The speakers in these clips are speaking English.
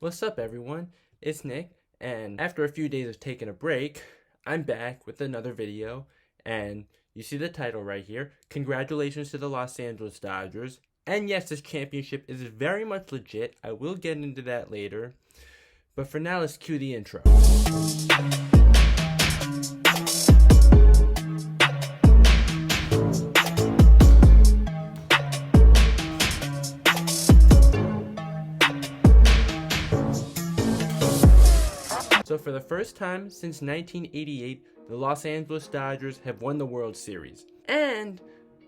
What's up, everyone? It's Nick, and after a few days of taking a break, I'm back with another video, and you see the title right here. Congratulations to the Los Angeles Dodgers. And yes, this championship is very much legit. I will get into that later. But for now, let's cue the intro. So for the first time since 1988, the Los Angeles Dodgers have won the World Series. And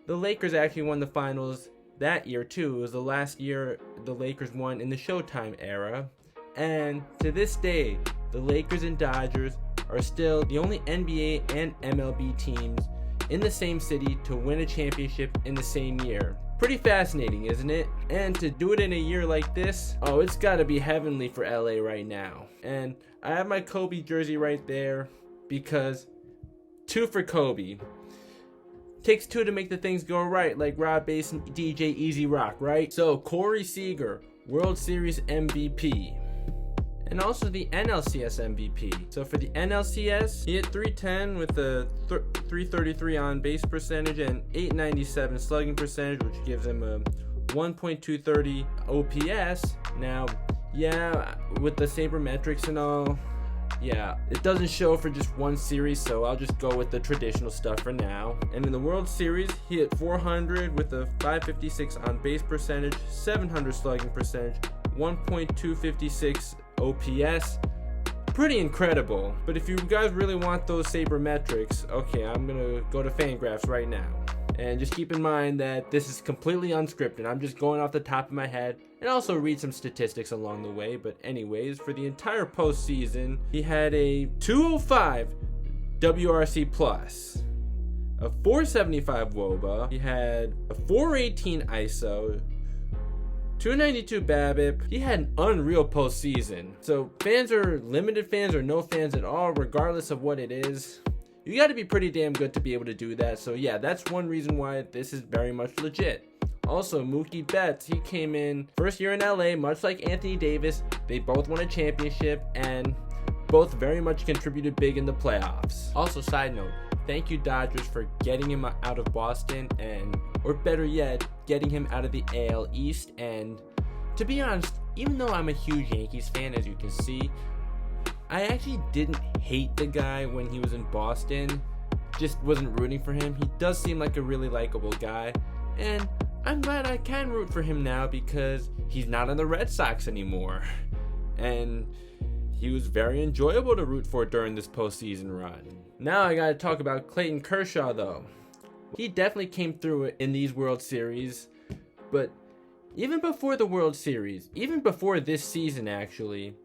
the Lakers actually won the finals that year too. It was the last year the Lakers won in the Showtime era. And to this day, the Lakers and Dodgers are still the only NBA and MLB teams in the same city to win a championship in the same year. Pretty fascinating, isn't it? And to do it in a year like this, oh, it's gotta be heavenly for LA right now. And I have my Kobe jersey right there because 2 for Kobe. Takes 2 to make the things go right, like Rob Bass and DJ Easy Rock, right? So Corey Seager, World Series MVP. And also the NLCS MVP. So for the NLCS, he hit .310 with a .333 on base percentage and .897 slugging percentage, which gives him a 1.230 OPS. Now, yeah, with the sabermetrics and all, yeah, it doesn't show for just one series, so I'll just go with the traditional stuff for now. And in the World Series, he hit .400 with a .556 on base percentage, .700 slugging percentage, 1.256 OPS. Pretty incredible. But if you guys really want those sabermetrics, okay, I'm gonna go to Fangraphs right now. And just keep in mind that this is completely unscripted. I'm just going off the top of my head and also read some statistics along the way. But anyways, for the entire postseason, he had a 205 WRC plus, a 475 WOBA, he had a 418 ISO, 292 BABIP. He had an unreal postseason. So fans are limited fans or no fans at all, regardless of what it is, you got to be pretty damn good to be able to do that. So yeah, that's one reason why this is very much legit. Also, Mookie Betts, he came in first year in LA, much like Anthony Davis. They both won a championship and both very much contributed big in the playoffs. Also, side note, thank you Dodgers for getting him out of Boston, and or better yet, getting him out of the AL East. And to be honest, even though I'm a huge Yankees fan, as you can see, I actually didn't hate the guy when he was in Boston. Just wasn't rooting for him. He does seem like a really likable guy, and I'm glad I can root for him now because he's not on the Red Sox anymore. And he was very enjoyable to root for during this postseason run. Now I gotta talk about Clayton Kershaw though. He definitely came through it in these World Series, but even before the World Series, even before this season actually,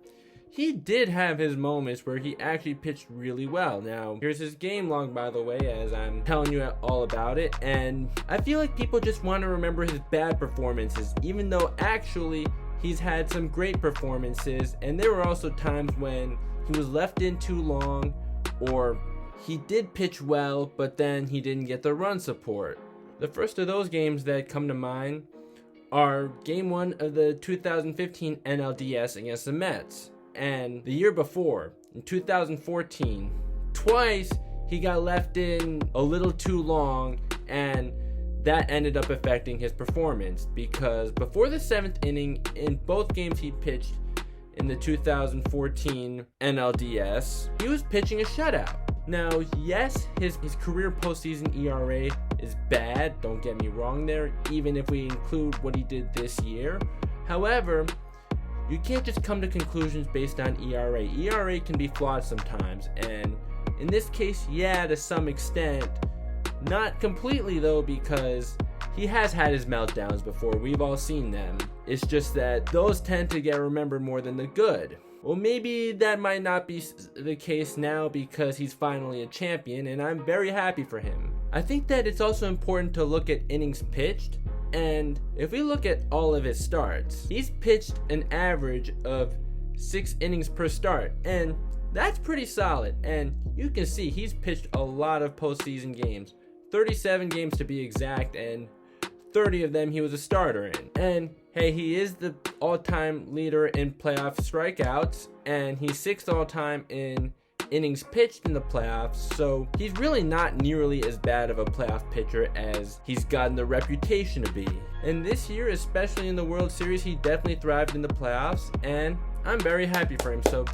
he did have his moments where he actually pitched really well. Now, here's his game log, by the way, as I'm telling you all about it. And I feel like people just want to remember his bad performances, even though actually he's had some great performances. And there were also times when he was left in too long, or he did pitch well, but then he didn't get the run support. The first of those games that come to mind are Game 1 of the 2015 NLDS against the Mets. And the year before, in 2014, twice he got left in a little too long, and that ended up affecting his performance because before the 7th inning in both games he pitched in the 2014 NLDS, he was pitching a shutout. Now, yes, his career postseason ERA is bad, don't get me wrong there, even if we include what he did this year. However, you can't just come to conclusions based on ERA. ERA can be flawed sometimes, and in this case, yeah, to some extent. Not completely though, because he has had his meltdowns before. We've all seen them. It's just that those tend to get remembered more than the good. Well, maybe that might not be the case now because he's finally a champion, and I'm very happy for him. I think that it's also important to look at innings pitched. And if we look at all of his starts, he's pitched an average of 6 innings per start, and that's pretty solid. And you can see he's pitched a lot of postseason games, 37 games to be exact, and 30 of them he was a starter in. And hey, he is the all-time leader in playoff strikeouts, and he's 6th all-time in innings pitched in the playoffs, so he's really not nearly as bad of a playoff pitcher as he's gotten the reputation to be. And this year, especially in the World Series, he definitely thrived in the playoffs, and I'm very happy for him. So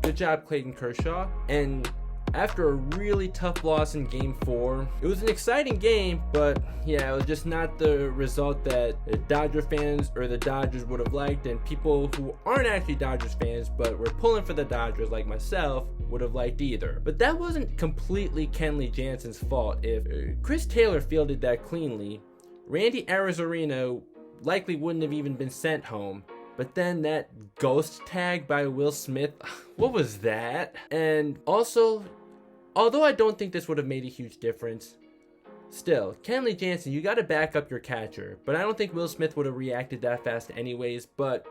good job, Clayton Kershaw. And after a really tough loss in Game 4, it was an exciting game, but yeah, it was just not the result that the Dodger fans or the Dodgers would have liked, and people who aren't actually Dodgers fans but were pulling for the Dodgers like myself would have liked either. But that wasn't completely Kenley Jansen's fault. If Chris Taylor fielded that cleanly, Randy Arozarena likely wouldn't have even been sent home. But then that ghost tag by Will Smith, what was that? And also, although I don't think this would have made a huge difference, still, Kenley Jansen, you got to back up your catcher. But I don't think Will Smith would have reacted that fast anyways. But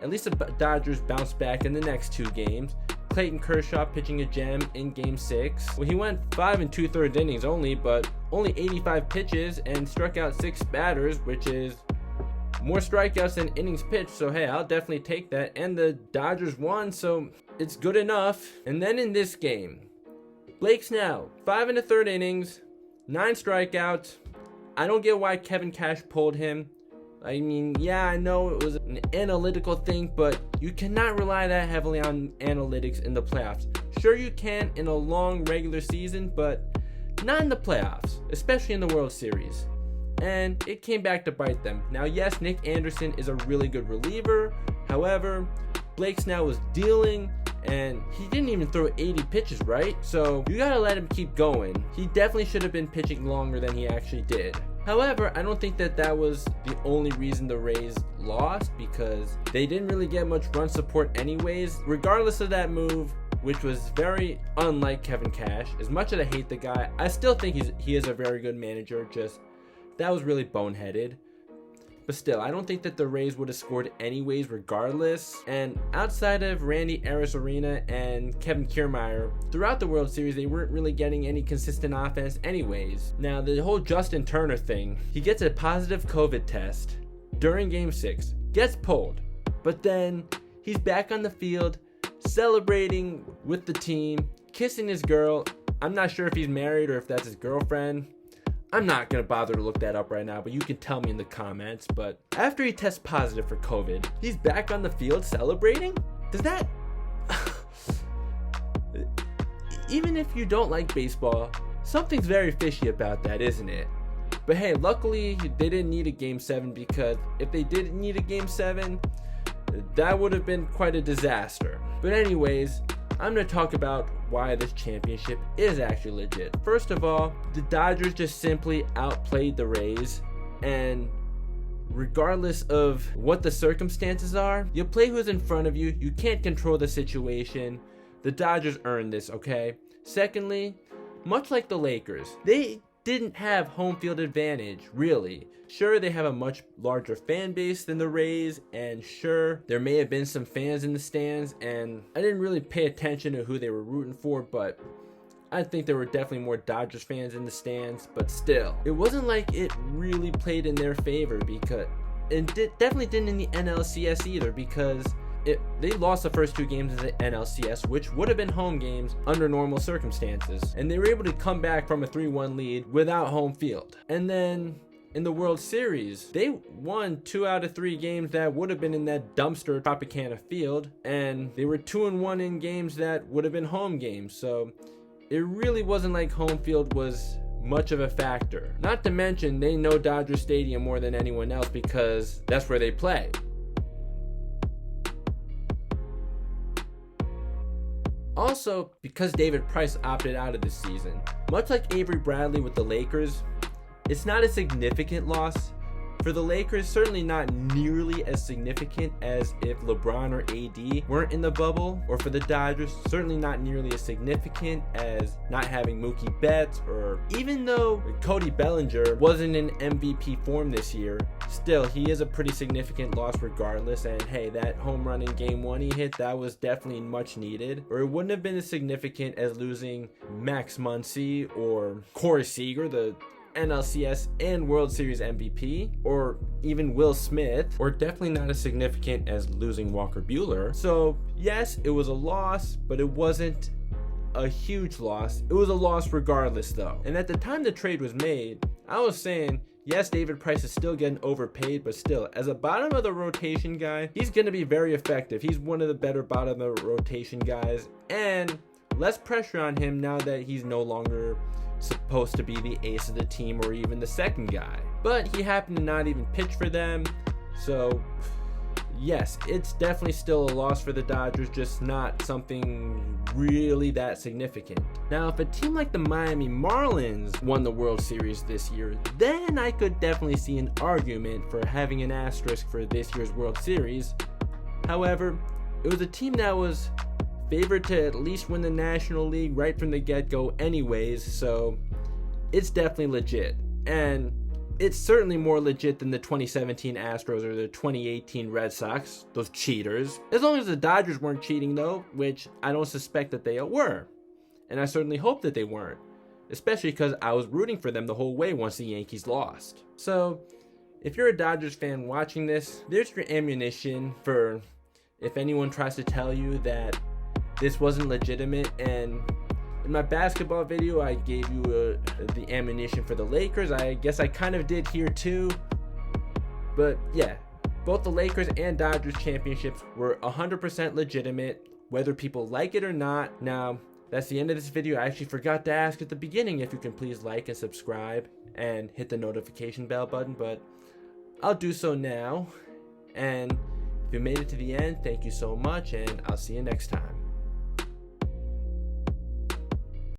at least the Dodgers bounced back in the next 2 games. Clayton Kershaw pitching a gem in Game 6. Well, he went 5 2/3 innings only, but only 85 pitches and struck out 6 batters, which is more strikeouts than innings pitched, so hey, I'll definitely take that. And the Dodgers won, so it's good enough. And then in this game, Blake Snell, 5 1/3 innings, 9 strikeouts. I don't get why Kevin Cash pulled him. I mean, yeah, I know it was an analytical thing, but you cannot rely that heavily on analytics in the playoffs. Sure, you can in a long regular season, but not in the playoffs, especially in the World Series. And it came back to bite them. Now, yes, Nick Anderson is a really good reliever. However, Blake Snell was dealing, and he didn't even throw 80 pitches, right? So you gotta let him keep going. He definitely should have been pitching longer than he actually did. However, I don't think that was the only reason the Rays lost, because they didn't really get much run support anyways. Regardless of that move, which was very unlike Kevin Cash, as much as I hate the guy, I still think he is a very good manager. Just that was really boneheaded. But still, I don't think that the Rays would have scored anyways regardless. And outside of Randy Arozarena and Kevin Kiermaier, throughout the World Series, they weren't really getting any consistent offense anyways. Now, the whole Justin Turner thing, he gets a positive COVID test during Game 6, gets pulled, but then he's back on the field, celebrating with the team, kissing his girl. I'm not sure if he's married or if that's his girlfriend. I'm not going to bother to look that up right now, but you can tell me in the comments. But after he tests positive for COVID, he's back on the field celebrating? Does that... Even if you don't like baseball, something's very fishy about that, isn't it? But hey, luckily they didn't need a Game 7, because if they did need a Game 7, that would have been quite a disaster. But anyways, I'm going to talk about why this championship is actually legit. First of all, the Dodgers just simply outplayed the Rays, and regardless of what the circumstances are, you play who's in front of you. You can't control the situation. The Dodgers earned this, okay? Secondly, much like the Lakers, they didn't have home field advantage, really. Sure, they have a much larger fan base than the Rays, and sure, there may have been some fans in the stands, and I didn't really pay attention to who they were rooting for, but I think there were definitely more Dodgers fans in the stands. But still, it wasn't like it really played in their favor, because it definitely didn't in the NLCS either, because they lost the first 2 games in the NLCS, which would have been home games under normal circumstances, and they were able to come back from a 3-1 lead without home field. And then in the World Series, they won 2 out of 3 games that would have been in that dumpster Tropicana field, and they were 2-1 in games that would have been home games. So it really wasn't like home field was much of a factor. Not to mention, they know Dodger Stadium more than anyone else, because that's where they play. Also, because David Price opted out of this season, much like Avery Bradley with the Lakers, it's not a significant loss. For the Lakers, certainly not nearly as significant as if LeBron or AD weren't in the bubble. Or for the Dodgers, certainly not nearly as significant as not having Mookie Betts, or even though Cody Bellinger wasn't in MVP form this year, still, he is a pretty significant loss regardless. And hey, that home run in Game 1 he hit, that was definitely much needed. Or it wouldn't have been as significant as losing Max Muncy or Corey Seager, the NLCS and World Series MVP, or even Will Smith, or definitely not as significant as losing Walker Buehler. So yes, it was a loss, but it wasn't a huge loss. It was a loss regardless though. And at the time the trade was made, I was saying, yes, David Price is still getting overpaid, but still, as a bottom of the rotation guy, he's going to be very effective. He's one of the better bottom of the rotation guys, and less pressure on him now that he's no longer supposed to be the ace of the team or even the second guy. But he happened to not even pitch for them, so yes, it's definitely still a loss for the Dodgers, just not something really that significant. Now, if a team like the Miami Marlins won the World Series this year, then I could definitely see an argument for having an asterisk for this year's World Series. However, it was a team that was favored to at least win the National League right from the get-go anyways, so it's definitely legit. And it's certainly more legit than the 2017 Astros or the 2018 Red Sox, those cheaters. As long as the Dodgers weren't cheating though, which I don't suspect that they were. And I certainly hope that they weren't, especially because I was rooting for them the whole way once the Yankees lost. So, if you're a Dodgers fan watching this, there's your ammunition for if anyone tries to tell you that this wasn't legitimate. And in my basketball video, I gave you the ammunition for the Lakers. I guess I kind of did here too. But yeah, both the Lakers and Dodgers championships were 100% legitimate, whether people like it or not. Now, that's the end of this video. I actually forgot to ask at the beginning if you can please like and subscribe and hit the notification bell button, but I'll do so now. And if you made it to the end, thank you so much, and I'll see you next time.